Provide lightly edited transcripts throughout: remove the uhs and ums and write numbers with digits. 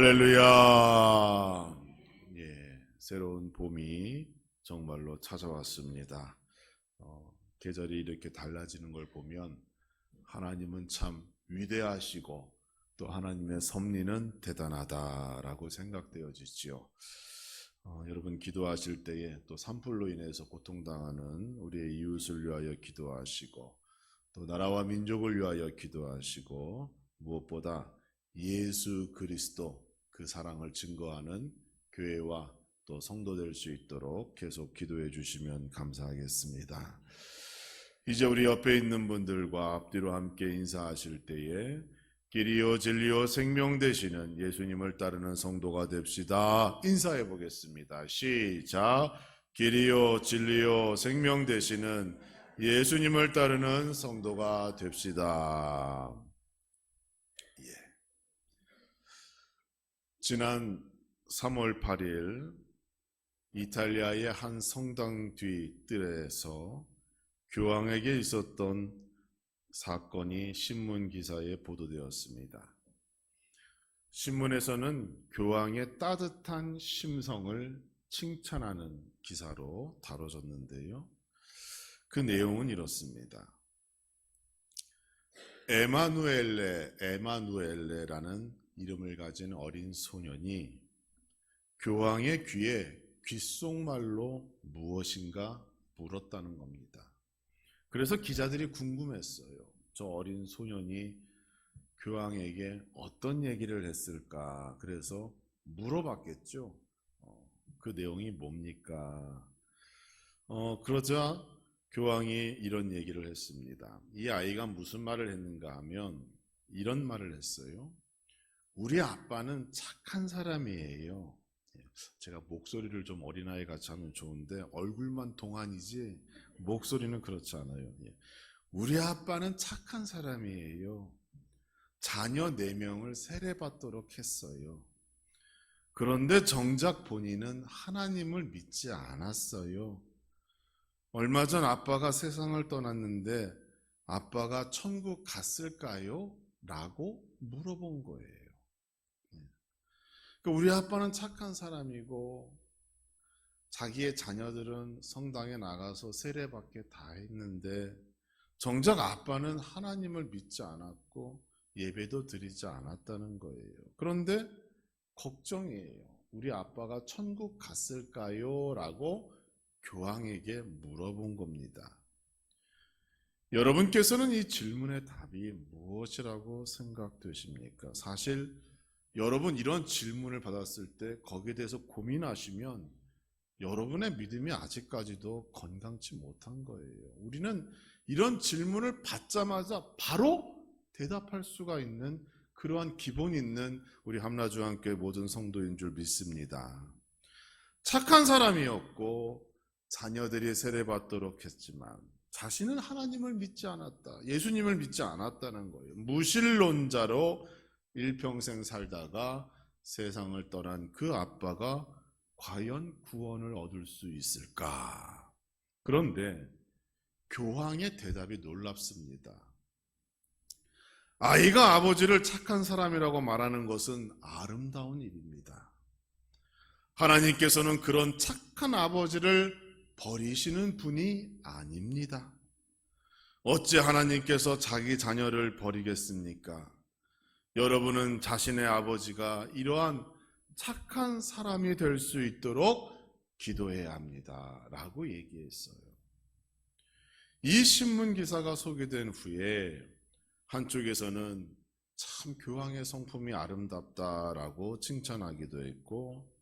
할렐루야. 새로운 봄이 정말로 찾아왔습니다. 계절이 이렇게 달라지는 걸 보면 하나님은 참 위대하시고 또 하나님의 섭리는 대단하다라고 생각되어지지요. 여러분 기도하실 때에 또 산불로 인해서 고통당하는 우리의 이웃을 위하여 기도하시고 또 나라와 민족을 위하여 기도하시고 무엇보다 예수 그리스도 그 사랑을 증거하는 교회와 또 성도 될 수 있도록 계속 기도해 주시면 감사하겠습니다. 이제 우리 옆에 있는 분들과 앞뒤로 함께 인사하실 때에 길이요 진리요 생명 되시는 예수님을 따르는 성도가 됩시다. 인사해 보겠습니다. 시작. 길이요 진리요 생명 되시는 예수님을 따르는 성도가 됩시다. 지난 3월 8일 이탈리아의 한 성당 뒤 뜰에서 교황에게 있었던 사건이 신문 기사에 보도되었습니다. 신문에서는 교황의 따뜻한 심성을 칭찬하는 기사로 다뤄졌는데요. 그 내용은 이렇습니다. 에마누엘레라는 이름을 가진 어린 소년이 교황의 귀에 귓속말로 무엇인가 물었다는 겁니다. 그래서 기자들이 궁금했어요. 저 어린 소년이 교황에게 어떤 얘기를 했을까? 그래서 물어봤겠죠. 그 내용이 뭡니까? 그러자 교황이 이런 얘기를 했습니다. 이 아이가 무슨 말을 했는가 하면 이런 말을 했어요. 우리 아빠는 착한 사람이에요. 제가 목소리를 좀 어린아이 같이 하면 좋은데 얼굴만 동안이지 목소리는 그렇지 않아요. 우리 아빠는 착한 사람이에요. 자녀 4명을 세례받도록 했어요. 그런데 정작 본인은 하나님을 믿지 않았어요. 얼마 전 아빠가 세상을 떠났는데 아빠가 천국 갔을까요? 라고 물어본 거예요. 우리 아빠는 착한 사람이고 자기의 자녀들은 성당에 나가서 세례받게 다 했는데 정작 아빠는 하나님을 믿지 않았고 예배도 드리지 않았다는 거예요. 그런데 걱정이에요. 우리 아빠가 천국 갔을까요? 라고 교황에게 물어본 겁니다. 여러분께서는 이 질문의 답이 무엇이라고 생각되십니까? 사실 여러분 이런 질문을 받았을 때 거기에 대해서 고민하시면 여러분의 믿음이 아직까지도 건강치 못한 거예요. 우리는 이런 질문을 받자마자 바로 대답할 수가 있는 그러한 기본 있는 우리 함라중앙교회 모든 성도인 줄 믿습니다. 착한 사람이었고 자녀들이 세례받도록 했지만 자신은 하나님을 믿지 않았다. 예수님을 믿지 않았다는 거예요. 무신론자로 일평생 살다가 세상을 떠난 그 아빠가 과연 구원을 얻을 수 있을까? 그런데 교황의 대답이 놀랍습니다. 아이가 아버지를 착한 사람이라고 말하는 것은 아름다운 일입니다. 하나님께서는 그런 착한 아버지를 버리시는 분이 아닙니다. 어찌 하나님께서 자기 자녀를 버리겠습니까? 여러분은 자신의 아버지가 이러한 착한 사람이 될 수 있도록 기도해야 합니다. 라고 얘기했어요. 이 신문 기사가 소개된 후에 한쪽에서는 참 교황의 성품이 아름답다라고 칭찬하기도 했고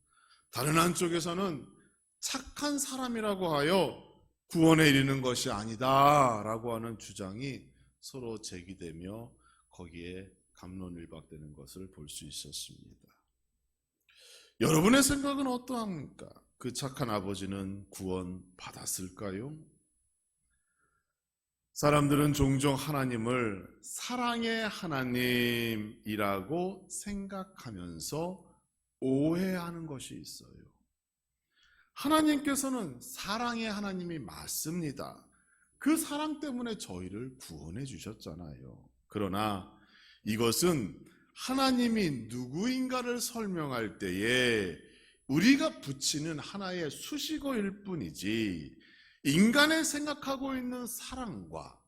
다른 한쪽에서는 착한 사람이라고 하여 구원에 이르는 것이 아니다라고 하는 주장이 서로 제기되며 거기에 갑론을박되는 것을 볼 수 있었습니다. 여러분의 생각은 어떠합니까? 그 착한 아버지는 구원 받았을까요? 사람들은 종종 하나님을 사랑의 하나님이라고 생각하면서 오해하는 것이 있어요. 하나님께서는 사랑의 하나님이 맞습니다. 그 사랑 때문에 저희를 구원해 주셨잖아요. 그러나 이것은 하나님이 누구인가를 설명할 때에 우리가 붙이는 하나의 수식어일 뿐이지, 인간의 생각하고 있는 사랑과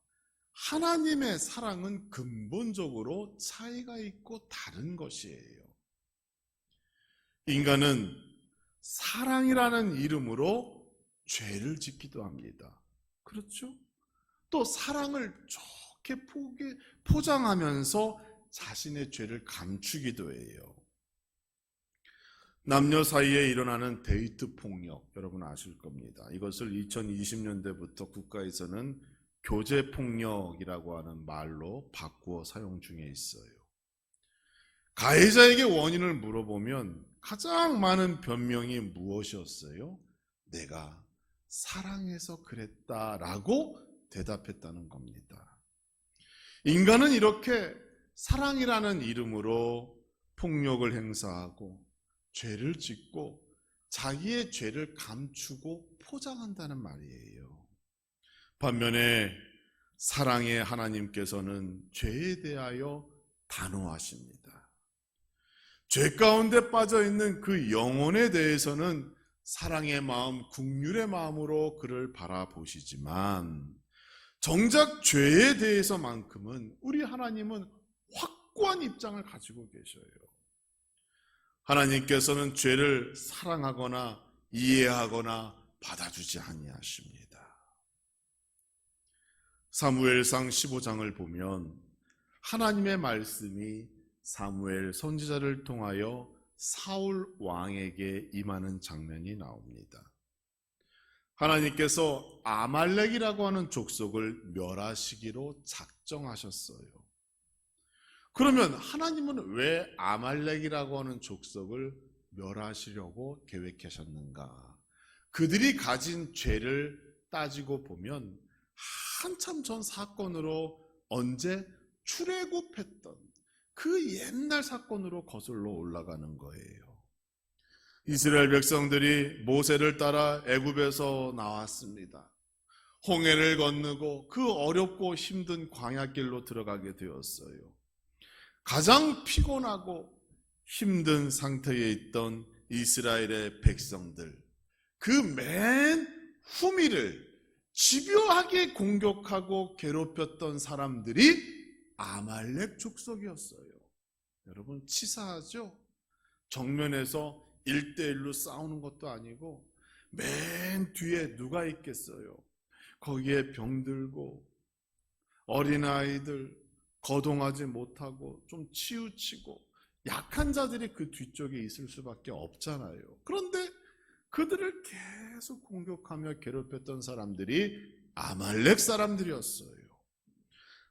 하나님의 사랑은 근본적으로 차이가 있고 다른 것이에요. 인간은 사랑이라는 이름으로 죄를 짓기도 합니다. 그렇죠? 또 사랑을 좋게 포장하면서 자신의 죄를 감추기도 해요. 남녀 사이에 일어나는 데이트 폭력, 여러분 아실 겁니다. 이것을 2020년대부터 국가에서는 교제 폭력이라고 하는 말로 바꾸어 사용 중에 있어요. 가해자에게 원인을 물어보면 가장 많은 변명이 무엇이었어요? 내가 사랑해서 그랬다라고 대답했다는 겁니다. 인간은 이렇게 사랑이라는 이름으로 폭력을 행사하고 죄를 짓고 자기의 죄를 감추고 포장한다는 말이에요. 반면에 사랑의 하나님께서는 죄에 대하여 단호하십니다. 죄 가운데 빠져 있는 그 영혼에 대해서는 사랑의 마음, 긍휼의 마음으로 그를 바라보시지만 정작 죄에 대해서만큼은 우리 하나님은 확고한 입장을 가지고 계셔요. 하나님께서는 죄를 사랑하거나 이해하거나 받아주지 아니하십니다. 사무엘상 15장을 보면 하나님의 말씀이 사무엘 선지자를 통하여 사울 왕에게 임하는 장면이 나옵니다. 하나님께서 아말렉이라고 하는 족속을 멸하시기로 작정하셨어요. 그러면 하나님은 왜 아말렉이라고 하는 족속을 멸하시려고 계획하셨는가? 그들이 가진 죄를 따지고 보면 한참 전 사건으로 언제 출애굽했던 그 옛날 사건으로 거슬러 올라가는 거예요. 이스라엘 백성들이 모세를 따라 애굽에서 나왔습니다. 홍해를 건너고 그 어렵고 힘든 광야길로 들어가게 되었어요. 가장 피곤하고 힘든 상태에 있던 이스라엘의 백성들, 그 맨 후미를 집요하게 공격하고 괴롭혔던 사람들이 아말렉 족속이었어요. 여러분 치사하죠? 정면에서 1대1로 싸우는 것도 아니고 맨 뒤에 누가 있겠어요? 거기에 병들고 어린아이들, 거동하지 못하고 좀 치우치고 약한 자들이 그 뒤쪽에 있을 수밖에 없잖아요. 그런데 그들을 계속 공격하며 괴롭혔던 사람들이 아말렉 사람들이었어요.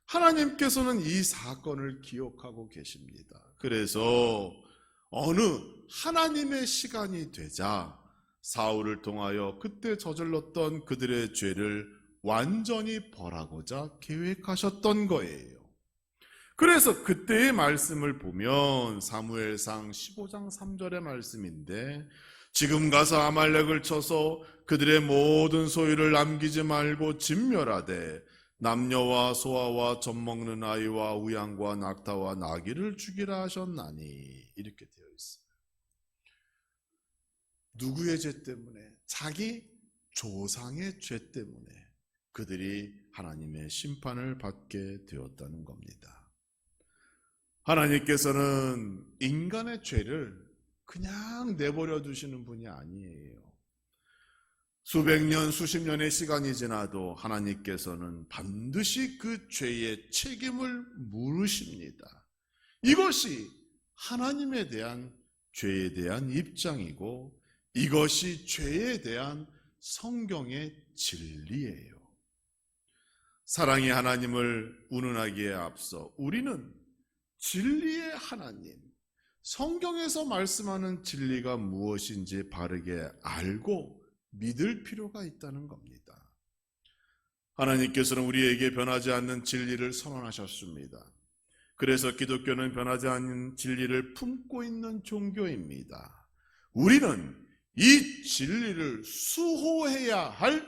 하나님께서는 이 사건을 기억하고 계십니다. 그래서 어느 하나님의 시간이 되자 사울을 통하여 그때 저질렀던 그들의 죄를 완전히 벌하고자 계획하셨던 거예요. 그래서 그때의 말씀을 보면 사무엘상 15장 3절의 말씀인데, 지금 가서 아말렉을 쳐서 그들의 모든 소유를 남기지 말고 진멸하되 남녀와 소아와 젖먹는 아이와 우양과 낙타와 나귀를 죽이라 하셨나니, 이렇게 되어 있어요. 누구의 죄 때문에? 자기 조상의 죄 때문에 그들이 하나님의 심판을 받게 되었다는 겁니다. 하나님께서는 인간의 죄를 그냥 내버려 두시는 분이 아니에요. 수백 년, 수십 년의 시간이 지나도 하나님께서는 반드시 그 죄의 책임을 물으십니다. 이것이 하나님에 대한 죄에 대한 입장이고 이것이 죄에 대한 성경의 진리예요. 사랑의 하나님을 운운하기에 앞서 우리는 진리의 하나님, 성경에서 말씀하는 진리가 무엇인지 바르게 알고 믿을 필요가 있다는 겁니다. 하나님께서는 우리에게 변하지 않는 진리를 선언하셨습니다. 그래서 기독교는 변하지 않는 진리를 품고 있는 종교입니다. 우리는 이 진리를 수호해야 할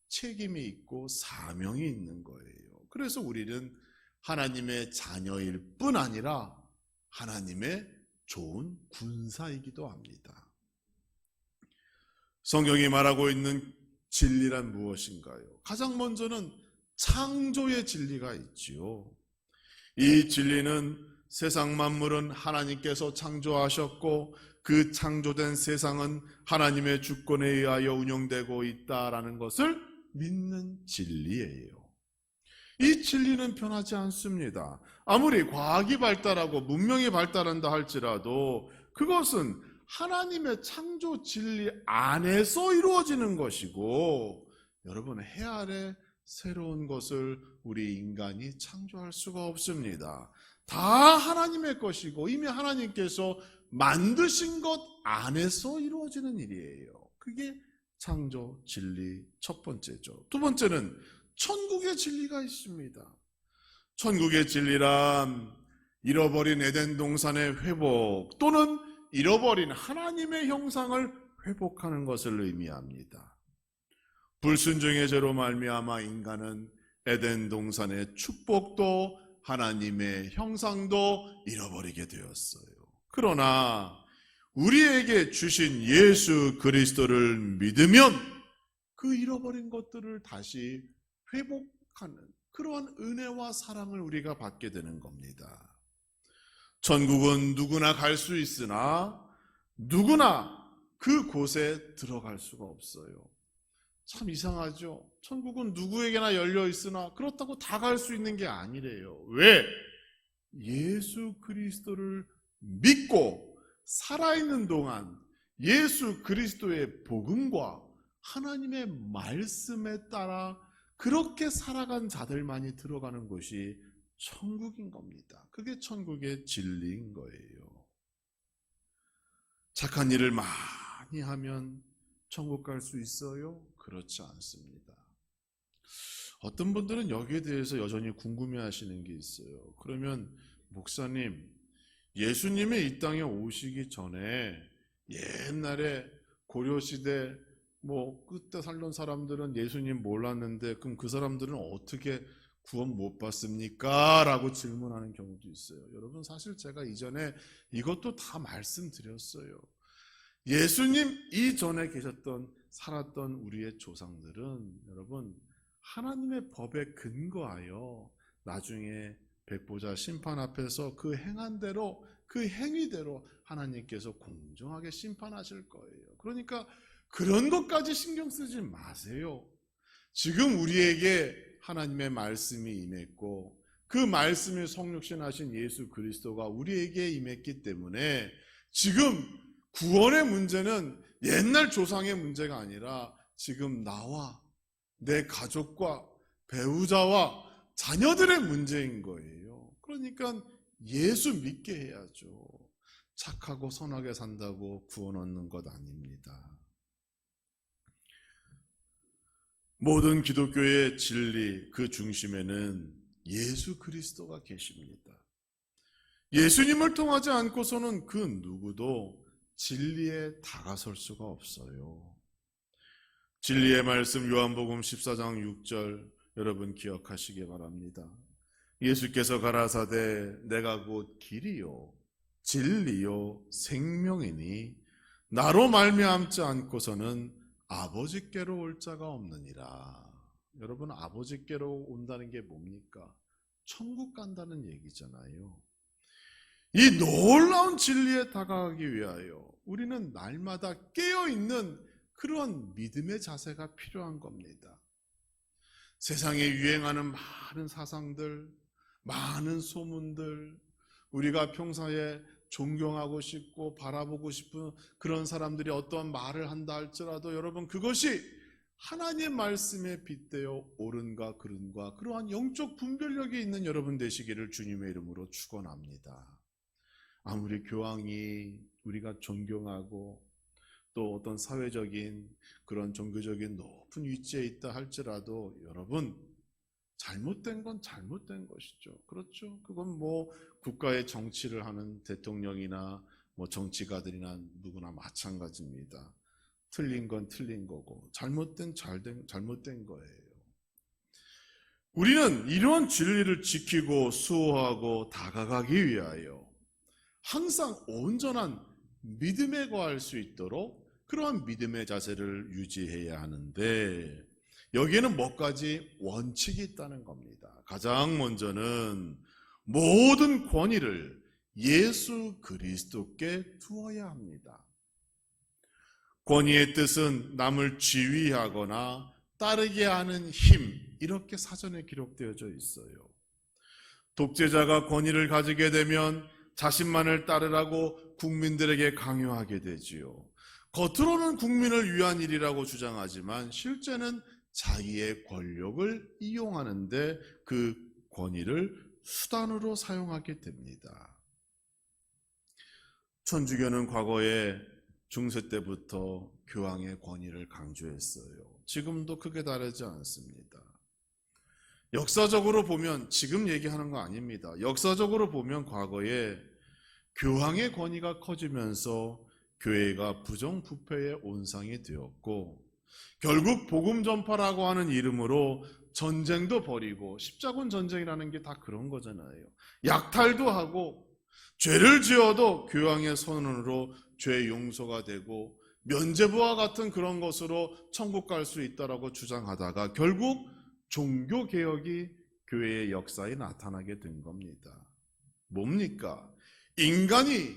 책임이 있고 사명이 있는 거예요. 그래서 우리는 하나님의 자녀일 뿐 아니라 하나님의 좋은 군사이기도 합니다. 성경이 말하고 있는 진리란 무엇인가요? 가장 먼저는 창조의 진리가 있지요. 이 진리는 세상 만물은 하나님께서 창조하셨고 그 창조된 세상은 하나님의 주권에 의하여 운영되고 있다라는 것을 믿는 진리예요. 이 진리는 변하지 않습니다. 아무리 과학이 발달하고 문명이 발달한다 할지라도 그것은 하나님의 창조 진리 안에서 이루어지는 것이고, 여러분, 해 아래 새로운 것을 우리 인간이 창조할 수가 없습니다. 다 하나님의 것이고 이미 하나님께서 만드신 것 안에서 이루어지는 일이에요. 그게 창조 진리 첫 번째죠. 두 번째는 천국의 진리가 있습니다. 천국의 진리란 잃어버린 에덴 동산의 회복 또는 잃어버린 하나님의 형상을 회복하는 것을 의미합니다. 불순종의 죄로 말미암아 인간은 에덴 동산의 축복도 하나님의 형상도 잃어버리게 되었어요. 그러나 우리에게 주신 예수 그리스도를 믿으면 그 잃어버린 것들을 다시 회복하는 그러한 은혜와 사랑을 우리가 받게 되는 겁니다. 천국은 누구나 갈 수 있으나 누구나 그곳에 들어갈 수가 없어요. 참 이상하죠? 천국은 누구에게나 열려 있으나 그렇다고 다 갈 수 있는 게 아니래요. 왜? 예수 그리스도를 믿고 살아있는 동안 예수 그리스도의 복음과 하나님의 말씀에 따라 그렇게 살아간 자들만이 들어가는 곳이 천국인 겁니다. 그게 천국의 진리인 거예요. 착한 일을 많이 하면 천국 갈 수 있어요? 그렇지 않습니다. 어떤 분들은 여기에 대해서 여전히 궁금해하시는 게 있어요. 그러면 목사님, 예수님의 이 땅에 오시기 전에 옛날에 고려시대 그때 살던 사람들은 예수님 몰랐는데 그럼 그 사람들은 어떻게 구원 못 받습니까? 라고 질문하는 경우도 있어요. 여러분, 사실 제가 이전에 이것도 다 말씀드렸어요. 예수님 이전에 살았던 우리의 조상들은 여러분 하나님의 법에 근거하여 나중에 백보자 심판 앞에서 그 행한 대로 그 행위대로 하나님께서 공정하게 심판하실 거예요. 그러니까 그런 것까지 신경 쓰지 마세요. 지금 우리에게 하나님의 말씀이 임했고 그 말씀이 성육신하신 예수 그리스도가 우리에게 임했기 때문에 지금 구원의 문제는 옛날 조상의 문제가 아니라 지금 나와 내 가족과 배우자와 자녀들의 문제인 거예요. 그러니까 예수 믿게 해야죠. 착하고 선하게 산다고 구원 얻는 것 아닙니다. 모든 기독교의 진리 그 중심에는 예수 그리스도가 계십니다. 예수님을 통하지 않고서는 그 누구도 진리에 다가설 수가 없어요. 진리의 말씀 요한복음 14장 6절 여러분 기억하시기 바랍니다. 예수께서 가라사대 내가 곧 길이요 진리요 생명이니 나로 말미암지 않고서는 아버지께로 올 자가 없느니라. 여러분, 아버지께로 온다는 게 뭡니까? 천국 간다는 얘기잖아요. 이 놀라운 진리에 다가가기 위하여 우리는 날마다 깨어있는 그런 믿음의 자세가 필요한 겁니다. 세상에 유행하는 많은 사상들, 많은 소문들, 우리가 평소에 존경하고 싶고 바라보고 싶은 그런 사람들이 어떠한 말을 한다 할지라도 여러분 그것이 하나님의 말씀에 빗대어 옳은가 그른가 그러한 영적 분별력이 있는 여러분 되시기를 주님의 이름으로 축원합니다. 아무리 교황이 우리가 존경하고 또 어떤 사회적인 그런 종교적인 높은 위치에 있다 할지라도 여러분 잘못된 건 잘못된 것이죠. 그렇죠? 그건 국가의 정치를 하는 대통령이나 정치가들이나 누구나 마찬가지입니다. 틀린 건 틀린 거고 잘못된 잘못된 거예요. 우리는 이런 진리를 지키고 수호하고 다가가기 위하여 항상 온전한 믿음에 거할 수 있도록 그러한 믿음의 자세를 유지해야 하는데, 여기에는 몇 가지 원칙이 있다는 겁니다. 가장 먼저는 모든 권위를 예수 그리스도께 두어야 합니다. 권위의 뜻은 남을 지휘하거나 따르게 하는 힘, 이렇게 사전에 기록되어져 있어요. 독재자가 권위를 가지게 되면 자신만을 따르라고 국민들에게 강요하게 되지요. 겉으로는 국민을 위한 일이라고 주장하지만 실제는 자기의 권력을 이용하는데 그 권위를 수단으로 사용하게 됩니다. 천주교는 과거에 중세 때부터 교황의 권위를 강조했어요. 지금도 크게 다르지 않습니다. 역사적으로 보면, 지금 얘기하는 거 아닙니다. 역사적으로 보면 과거에 교황의 권위가 커지면서 교회가 부정부패의 온상이 되었고, 결국 복음 전파라고 하는 이름으로 전쟁도 벌이고, 십자군 전쟁이라는 게 다 그런 거잖아요. 약탈도 하고 죄를 지어도 교황의 선언으로 죄 용서가 되고 면죄부와 같은 그런 것으로 천국 갈 수 있다라고 주장하다가 결국 종교개혁이 교회의 역사에 나타나게 된 겁니다. 뭡니까? 인간이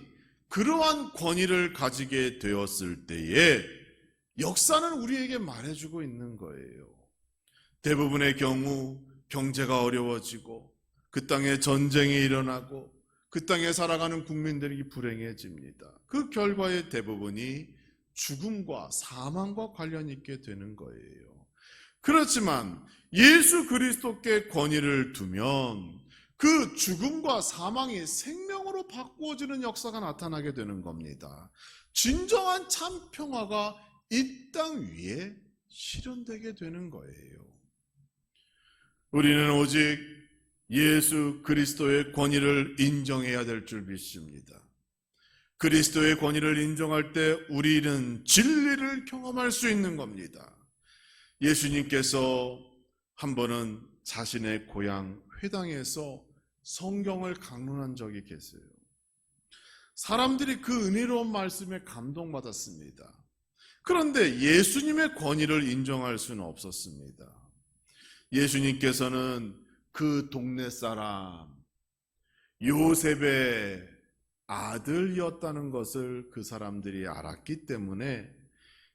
그러한 권위를 가지게 되었을 때에 역사는 우리에게 말해주고 있는 거예요. 대부분의 경우 경제가 어려워지고 그 땅에 전쟁이 일어나고 그 땅에 살아가는 국민들이 불행해집니다. 그 결과의 대부분이 죽음과 사망과 관련 있게 되는 거예요. 그렇지만 예수 그리스도께 권위를 두면 그 죽음과 사망이 생명으로 바꾸어지는 역사가 나타나게 되는 겁니다. 진정한 참 평화가 이 땅 위에 실현되게 되는 거예요. 우리는 오직 예수 그리스도의 권위를 인정해야 될 줄 믿습니다. 그리스도의 권위를 인정할 때 우리는 진리를 경험할 수 있는 겁니다. 예수님께서 한 번은 자신의 고향 회당에서 성경을 강론한 적이 계세요. 사람들이 그 은혜로운 말씀에 감동받았습니다. 그런데 예수님의 권위를 인정할 수는 없었습니다. 예수님께서는 그 동네 사람 요셉의 아들이었다는 것을 그 사람들이 알았기 때문에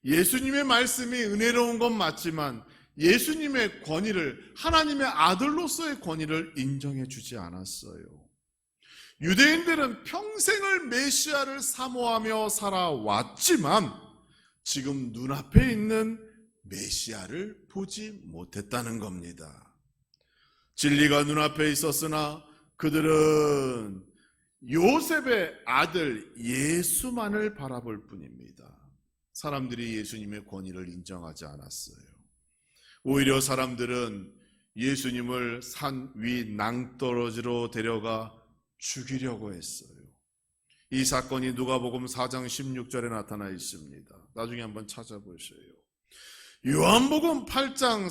예수님의 말씀이 은혜로운 건 맞지만 예수님의 권위를, 하나님의 아들로서의 권위를 인정해 주지 않았어요. 유대인들은 평생을 메시아를 사모하며 살아왔지만 지금 눈앞에 있는 메시아를 보지 못했다는 겁니다. 진리가 눈앞에 있었으나 그들은 요셉의 아들 예수만을 바라볼 뿐입니다. 사람들이 예수님의 권위를 인정하지 않았어요. 오히려 사람들은 예수님을 산 위 낭떠러지로 데려가 죽이려고 했어요. 이 사건이 누가복음 4장 16절에 나타나 있습니다. 나중에 한번 찾아보셔요. 요한복음 8장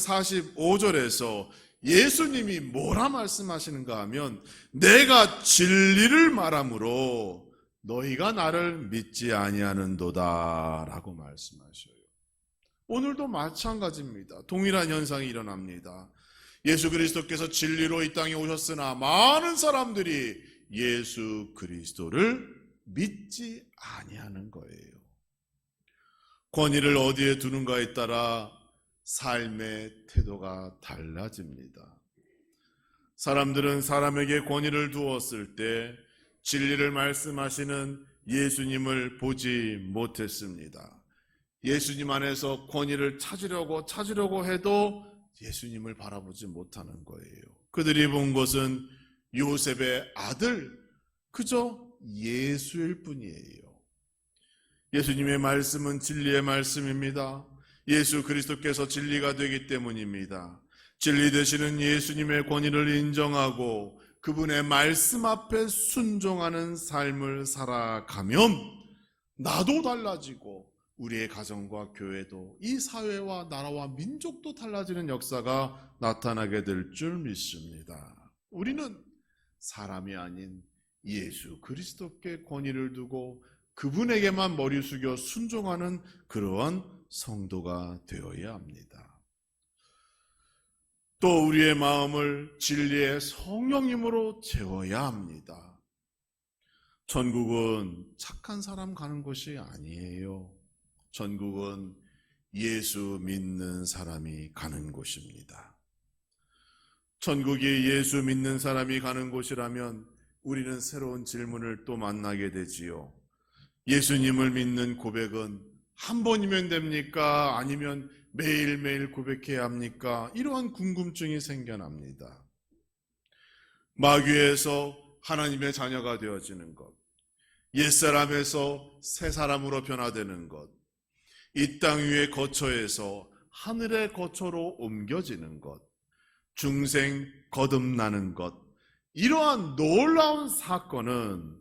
45절에서 예수님이 뭐라 말씀하시는가 하면 내가 진리를 말하므로 너희가 나를 믿지 아니하는도다 라고 말씀하셔요. 오늘도 마찬가지입니다. 동일한 현상이 일어납니다. 예수 그리스도께서 진리로 이 땅에 오셨으나 많은 사람들이 예수 그리스도를 믿지 아니하는 거예요. 권위를 어디에 두는가에 따라 삶의 태도가 달라집니다. 사람들은 사람에게 권위를 두었을 때 진리를 말씀하시는 예수님을 보지 못했습니다. 예수님 안에서 권위를 찾으려고 해도 예수님을 바라보지 못하는 거예요. 그들이 본 것은 요셉의 아들, 그저 예수일 뿐이에요. 예수님의 말씀은 진리의 말씀입니다. 예수 그리스도께서 진리가 되기 때문입니다. 진리 되시는 예수님의 권위를 인정하고 그분의 말씀 앞에 순종하는 삶을 살아가면 나도 달라지고 우리의 가정과 교회도 이 사회와 나라와 민족도 달라지는 역사가 나타나게 될 줄 믿습니다. 우리는 사람이 아닌 예수 그리스도께 권위를 두고 그분에게만 머리 숙여 순종하는 그러한 성도가 되어야 합니다. 또 우리의 마음을 진리의 성령님으로 채워야 합니다. 천국은 착한 사람 가는 곳이 아니에요. 천국은 예수 믿는 사람이 가는 곳입니다. 천국이 예수 믿는 사람이 가는 곳이라면 우리는 새로운 질문을 또 만나게 되지요. 예수님을 믿는 고백은 한 번이면 됩니까? 아니면 매일매일 고백해야 합니까? 이러한 궁금증이 생겨납니다. 마귀에서 하나님의 자녀가 되어지는 것, 옛사람에서 새 사람으로 변화되는 것, 이 땅 위의 거처에서 하늘의 거처로 옮겨지는 것, 중생 거듭나는 것, 이러한 놀라운 사건은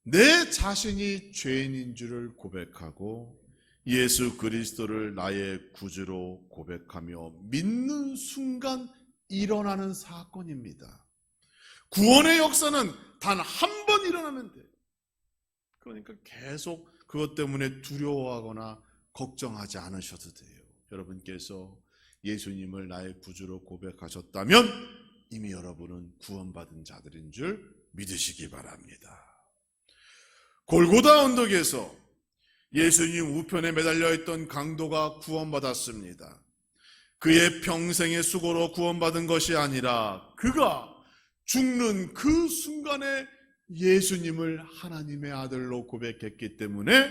내 자신이 죄인인 줄을 고백하고 예수 그리스도를 나의 구주로 고백하며 믿는 순간 일어나는 사건입니다. 구원의 역사는 단 한 번 일어나면 돼요. 그러니까 계속 그것 때문에 두려워하거나 걱정하지 않으셔도 돼요. 여러분께서 예수님을 나의 구주로 고백하셨다면 이미 여러분은 구원받은 자들인 줄 믿으시기 바랍니다. 골고다 언덕에서 예수님 우편에 매달려 있던 강도가 구원받았습니다. 그의 평생의 수고로 구원받은 것이 아니라 그가 죽는 그 순간에 예수님을 하나님의 아들로 고백했기 때문에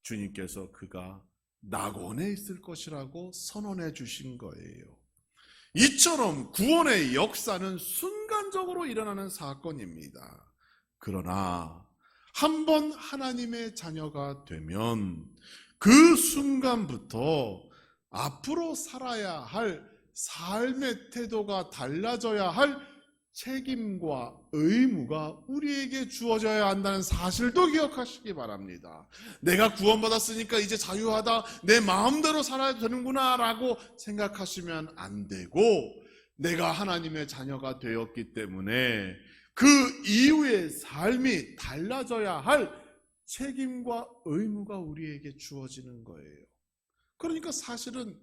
주님께서 그가 낙원에 있을 것이라고 선언해 주신 거예요. 이처럼 구원의 역사는 순간적으로 일어나는 사건입니다. 그러나 한번 하나님의 자녀가 되면 그 순간부터 앞으로 살아야 할 삶의 태도가 달라져야 할 책임과 의무가 우리에게 주어져야 한다는 사실도 기억하시기 바랍니다. 내가 구원받았으니까 이제 자유하다, 내 마음대로 살아야 되는구나 라고 생각하시면 안 되고, 내가 하나님의 자녀가 되었기 때문에 그 이후의 삶이 달라져야 할 책임과 의무가 우리에게 주어지는 거예요. 그러니까 사실은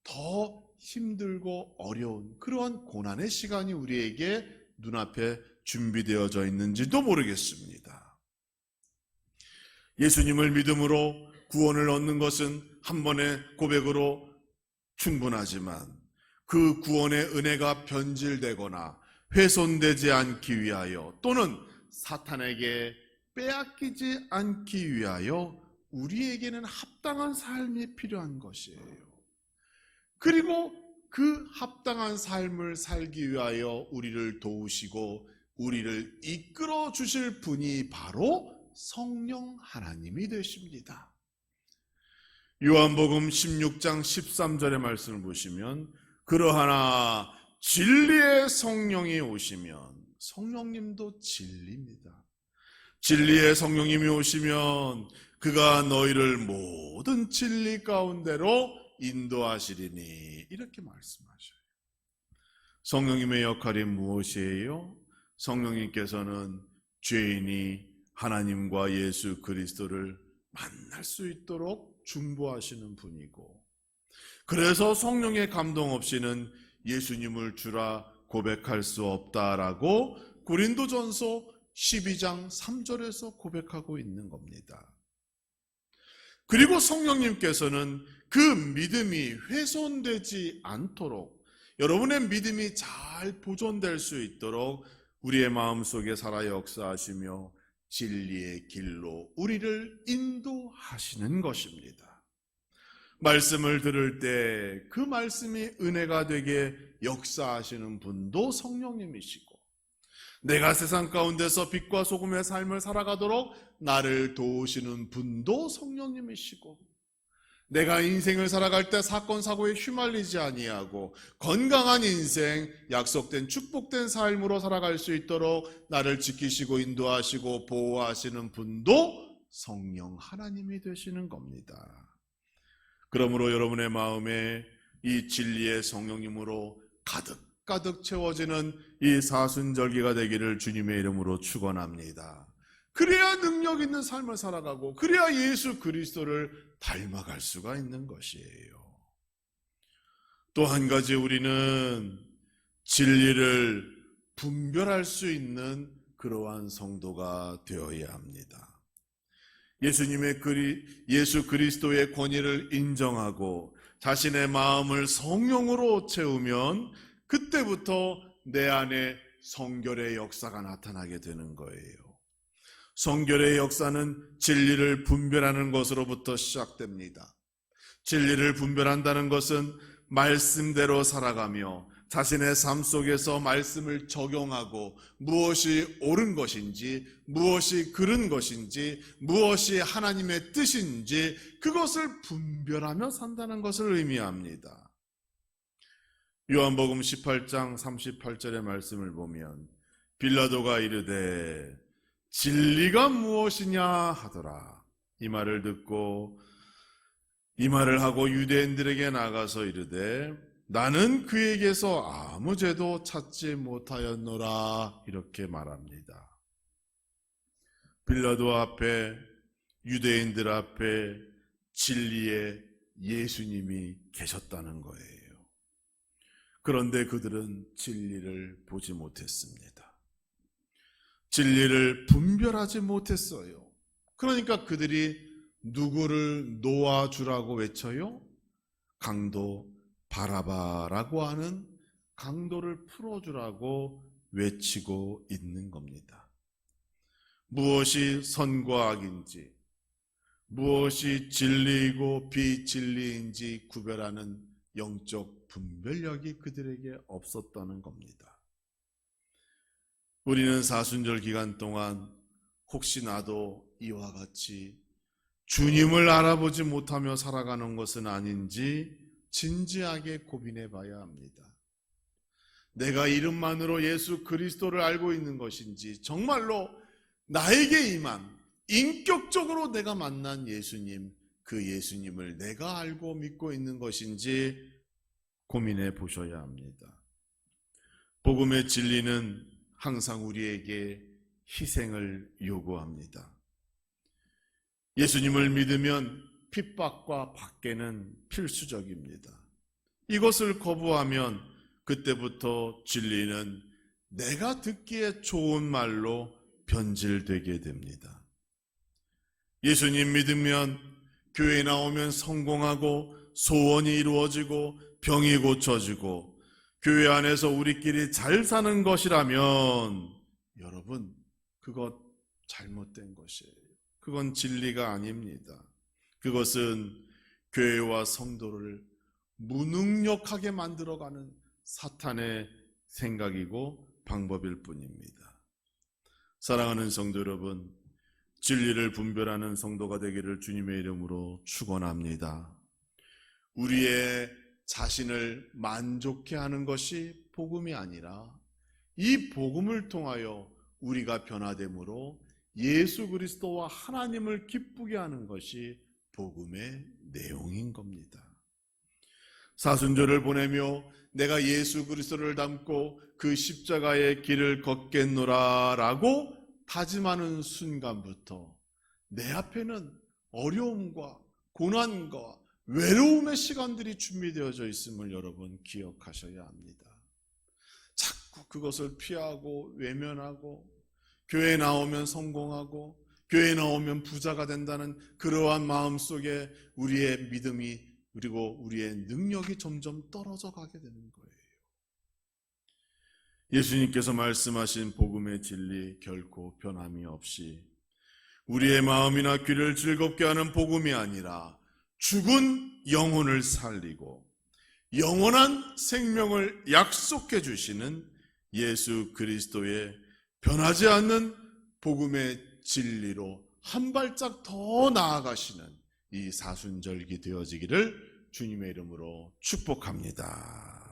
더 힘들고 어려운 그러한 고난의 시간이 우리에게 눈앞에 준비되어져 있는지도 모르겠습니다. 예수님을 믿음으로 구원을 얻는 것은 한 번의 고백으로 충분하지만 그 구원의 은혜가 변질되거나 훼손되지 않기 위하여 또는 사탄에게 빼앗기지 않기 위하여 우리에게는 합당한 삶이 필요한 것이에요. 그리고 그 합당한 삶을 살기 위하여 우리를 도우시고 우리를 이끌어 주실 분이 바로 성령 하나님이 되십니다. 요한복음 16장 13절의 말씀을 보시면 그러하나 진리의 성령이 오시면, 성령님도 진리입니다. 진리의 성령님이 오시면 그가 너희를 모든 진리 가운데로 인도하시리니, 이렇게 말씀하셔요. 성령님의 역할이 무엇이에요? 성령님께서는 죄인이 하나님과 예수 그리스도를 만날 수 있도록 중보하시는 분이고, 그래서 성령의 감동 없이는 예수님을 주라 고백할 수 없다라고 고린도전서 12장 3절에서 고백하고 있는 겁니다. 그리고 성령님께서는 그 믿음이 훼손되지 않도록, 여러분의 믿음이 잘 보존될 수 있도록 우리의 마음속에 살아 역사하시며 진리의 길로 우리를 인도하시는 것입니다. 말씀을 들을 때 그 말씀이 은혜가 되게 역사하시는 분도 성령님이시고, 내가 세상 가운데서 빛과 소금의 삶을 살아가도록 나를 도우시는 분도 성령님이시고, 내가 인생을 살아갈 때 사건 사고에 휘말리지 아니하고 건강한 인생, 약속된 축복된 삶으로 살아갈 수 있도록 나를 지키시고 인도하시고 보호하시는 분도 성령 하나님이 되시는 겁니다. 그러므로 여러분의 마음에 이 진리의 성령님으로 가득 가득 채워지는 이 사순절기가 되기를 주님의 이름으로 축원합니다. 그래야 능력 있는 삶을 살아가고 그래야 예수 그리스도를 닮아갈 수가 있는 것이에요. 또 한 가지 우리는 진리를 분별할 수 있는 그러한 성도가 되어야 합니다. 예수 그리스도의 권위를 인정하고 자신의 마음을 성령으로 채우면 그때부터 내 안에 성결의 역사가 나타나게 되는 거예요. 성결의 역사는 진리를 분별하는 것으로부터 시작됩니다. 진리를 분별한다는 것은 말씀대로 살아가며 자신의 삶 속에서 말씀을 적용하고 무엇이 옳은 것인지, 무엇이 그른 것인지, 무엇이 하나님의 뜻인지 그것을 분별하며 산다는 것을 의미합니다. 요한복음 18장 38절의 말씀을 보면 빌라도가 이르되 진리가 무엇이냐 하더라. 이 말을 듣고 이 말을 하고 유대인들에게 나가서 이르되 나는 그에게서 아무 죄도 찾지 못하였노라 이렇게 말합니다. 빌라도 앞에 유대인들 앞에 진리의 예수님이 계셨다는 거예요. 그런데 그들은 진리를 보지 못했습니다. 진리를 분별하지 못했어요. 그러니까 그들이 누구를 놓아주라고 외쳐요? 강도 바라바라고 하는 강도를 풀어주라고 외치고 있는 겁니다. 무엇이 선과 악인지, 무엇이 진리이고 비진리인지 구별하는 영적 분별력이 그들에게 없었다는 겁니다. 우리는 사순절 기간 동안 혹시 나도 이와 같이 주님을 알아보지 못하며 살아가는 것은 아닌지 진지하게 고민해 봐야 합니다. 내가 이름만으로 예수 그리스도를 알고 있는 것인지 정말로 나에게 임한 인격적으로 내가 만난 예수님, 그 예수님을 내가 알고 믿고 있는 것인지 고민해 보셔야 합니다. 복음의 진리는 항상 우리에게 희생을 요구합니다. 예수님을 믿으면 핍박과 박해는 필수적입니다. 이것을 거부하면 그때부터 진리는 내가 듣기에 좋은 말로 변질되게 됩니다. 예수님 믿으면 교회 나오면 성공하고 소원이 이루어지고 병이 고쳐지고 교회 안에서 우리끼리 잘 사는 것이라면 여러분 그것 잘못된 것이에요. 그건 진리가 아닙니다. 그것은 교회와 성도를 무능력하게 만들어가는 사탄의 생각이고 방법일 뿐입니다. 사랑하는 성도 여러분, 진리를 분별하는 성도가 되기를 주님의 이름으로 축원합니다. 우리의 자신을 만족해 하는 것이 복음이 아니라 이 복음을 통하여 우리가 변화됨으로 예수 그리스도와 하나님을 기쁘게 하는 것이 복음의 내용인 겁니다. 사순절을 보내며 내가 예수 그리스도를 닮고 그 십자가의 길을 걷겠노라 라고 다짐하는 순간부터 내 앞에는 어려움과 고난과 외로움의 시간들이 준비되어져 있음을 여러분 기억하셔야 합니다. 자꾸 그것을 피하고 외면하고 교회 나오면 성공하고 교회 나오면 부자가 된다는 그러한 마음 속에 우리의 믿음이 그리고 우리의 능력이 점점 떨어져 가게 되는 거예요. 예수님께서 말씀하신 복음의 진리 결코 변함이 없이 우리의 마음이나 귀를 즐겁게 하는 복음이 아니라 죽은 영혼을 살리고 영원한 생명을 약속해 주시는 예수 그리스도의 변하지 않는 복음의 진리로 한 발짝 더 나아가시는 이 사순절기 되어지기를 주님의 이름으로 축복합니다.